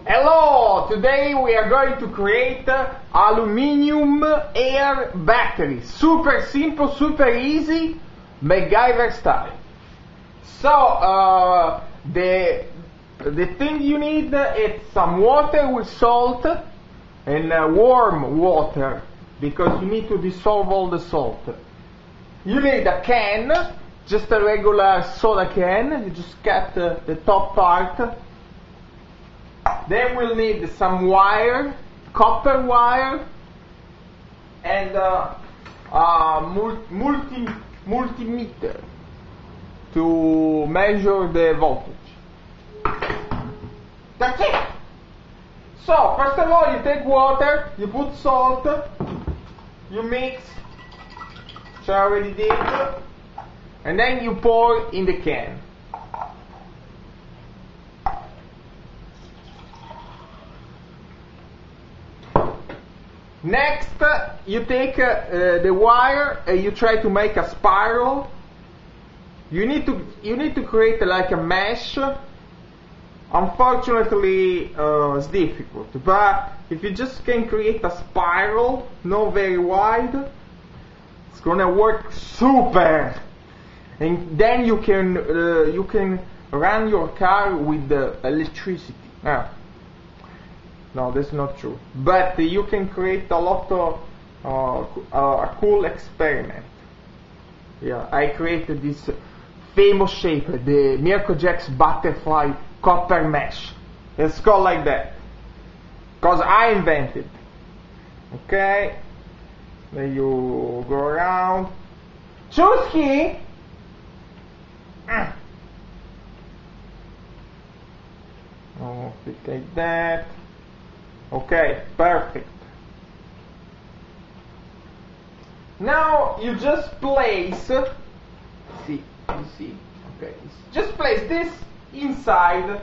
Hello! Today we are going to create aluminum air battery. Super simple, super easy, MacGyver style. So the thing you need is some water with salt and warm water, because you need to dissolve all the salt. You need a can, just a regular soda can. You just cut the top part. Then we'll need some wire, copper wire, and multimeter to measure the voltage. That's it! So, first of all, you take water, you put salt, you mix, which I already did, and then you pour in the can. Next, you take the wire and you try to make a spiral. You need to create like a mesh. Unfortunately, it's difficult. But if you just can create a spiral, not very wide, it's gonna work super. And then you can run your car with electricity. No, that's not true. But you can create a lot of a cool experiment. Yeah, I created this famous shape, the Mirkojax butterfly copper mesh. It's called like that because I invented. Okay, then you go around. Chusky. Oh, like that. Okay, perfect. Now you just place, you see, okay, just place this inside,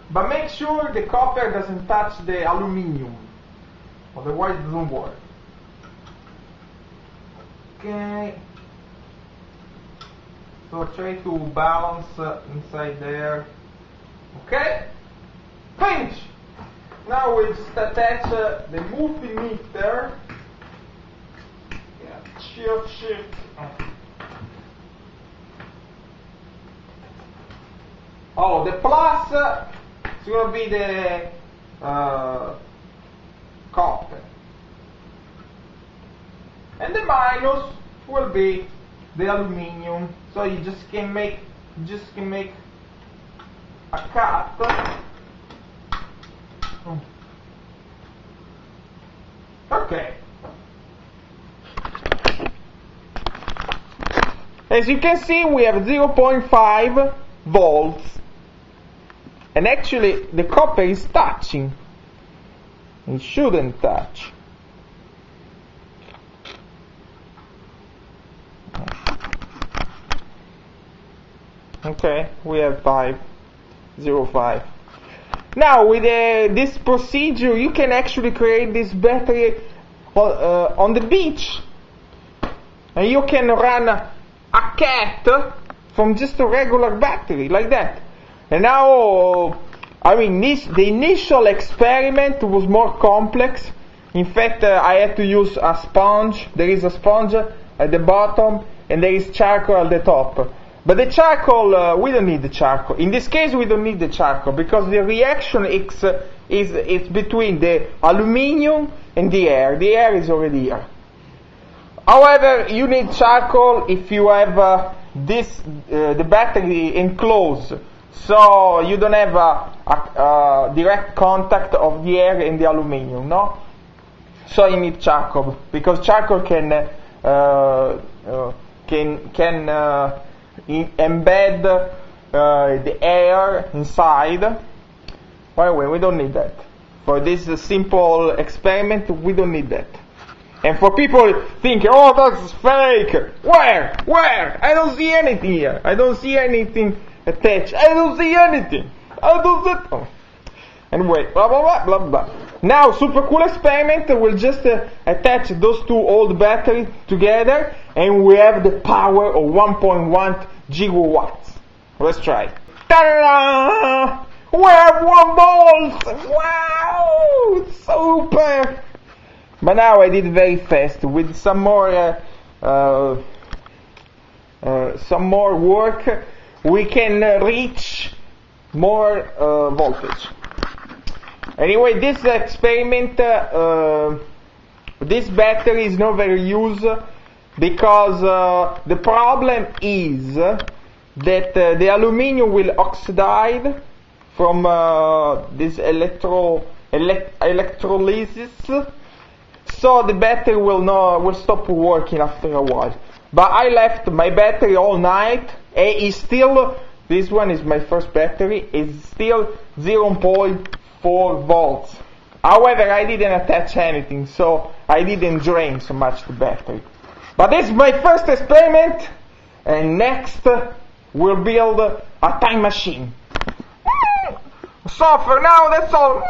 but make sure the copper doesn't touch the aluminium, otherwise it doesn't work. Okay, so try to balance inside there. Okay, finish. Now we just attach the multimeter. Yeah, shift. Oh, the plus is going to be the copper, and the minus will be the aluminium. So you just can make a cut. Okay. As you can see, we have 0.5 volts, and actually the copper is touching. It shouldn't touch. Okay, we have 5.05. Now, with this procedure, you can actually create this battery on the beach, and you can run a cat from just a regular battery like that. And now, I mean, the initial experiment was more complex. In fact, I had to use a sponge. There is a sponge at the bottom, and there is charcoal at the top. But the charcoal, we don't need the charcoal. In this case, we don't need the charcoal because the reaction is between the aluminium and the air. The air is already here. However, you need charcoal if you have the battery enclosed, so you don't have a direct contact of the air and the aluminium, no? So you need charcoal because charcoal can embed the air inside. By the way, we don't need that. For this simple experiment, we don't need that. And for people thinking, oh, that's fake! Where? I don't see anything here. I don't see anything attached. I don't see anything. I don't see... Oh. Anyway, blah, blah, blah, blah, blah. Now, super cool experiment. We'll just attach those two old batteries together, and we have the power of 1.1 gigawatts. Let's try. Ta-da! We're 1 volt! Wow! Super! But now I did very fast. With some more work, we can reach more voltage. Anyway, this experiment, this battery is not very used because the problem is that the aluminium will oxidize from this electrolysis, so the battery will stop working after a while. But I left my battery all night, and it's still, this one is my first battery, is still 0.4 volts. However, I didn't attach anything, so I didn't drain so much the battery. But this is my first experiment, and next we'll build a time machine. So for now, that's all.